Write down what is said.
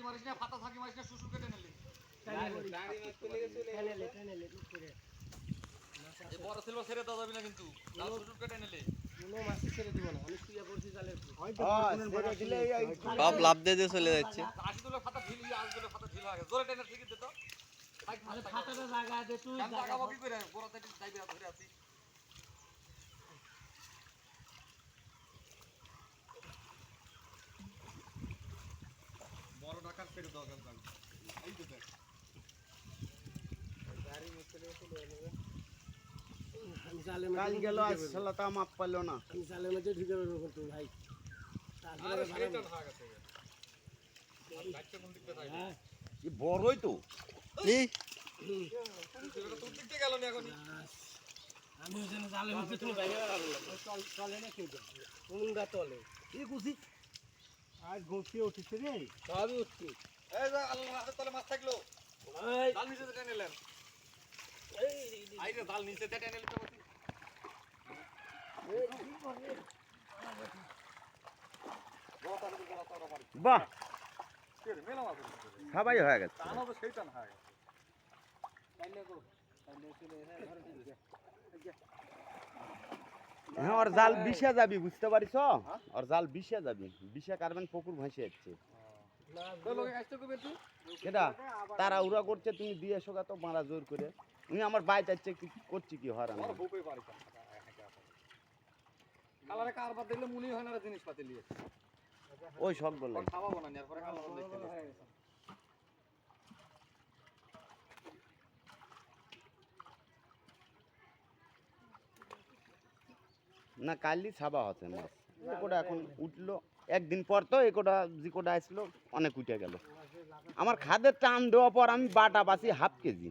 মারিস না, ফাতা থাকি মারিস না, শ্বশুর কেটে নিলি। এই বড় সিলভার ছেড়ে দেওয়া যাবে না কিন্তু, তাহলে শ্বশুর কেটে নিলি। সব লাভ দিয়ে দিয়ে চলে যাচ্ছে। আশি তুলে ফাতা ঢিল, আশি তুলে ফাতা ঢিল হয়ে গেছে। জোরে টেনে ঠিক দিত। ফাটাটা জায়গা দে তুই জাগাবো কি করে? বড় থেকে যাইবে ধরে আছি। বড় ঢাকার ছেড়ে দাও কেন? এই তো দেখ। কাল গেল আজ শালা তা মাপ পাইলো না। জালের মধ্যে ঢুকে বেরোবো কিন্তু ভাই আরে সেইটা ঢাকা গেছে। কাটতে কোন দিক থেকে যাইবে? এই বড়ই তো। এই ছেলেটা তোর দিক থেকে গেল না এখনই। আমি ওখানে জালের মধ্যে তুমি বাইরে চলে না কেউ কোনটা চলে এই কুছি আজ গোছিয়ে উঠেছে রে। সবই উঠছি এই যে আল্লাহ হাতে তলে মাছ থাকলো। এই জাল নিচে টেনে নিলেন। আইরে জাল নিচে টেনে নিলে তো বসি। বাহ কে রে মেলা মাছ। সবাই হয়ে গেছে। টানা তো সেইটা না হয়। হ্যাঁ ওর জাল বিষে যাবি বুঝতে পারিস? ওর জাল বিষে যাবি, বিষে কারবেন পুকুর ভাসে যাচ্ছে। তো লোকে আসতে কবে তুই? কেডা তারা উড়া করছে, তুমি দিয়ে এসো তো মারা জোর করে। উনি আমার বাইতে যাচ্ছে কি করছি কি হরান। আর বউকে পারি না। কালারে কারবার দিলে মুনি হয় না জিনিসপাতি নিয়ে। ওই সব বললাম খাওয়াবো না এর পরে কালার দেখতে। না কালই ছাবা হচ্ছে মাছ। কোটা এখন উঠলো একদিন পর, তো এই কোটা যে কোটা আসলো অনেক উঠে গেল। আমার খাদের টান দেওয়ার পর আমি বাটা বাসি হাফ কেজি।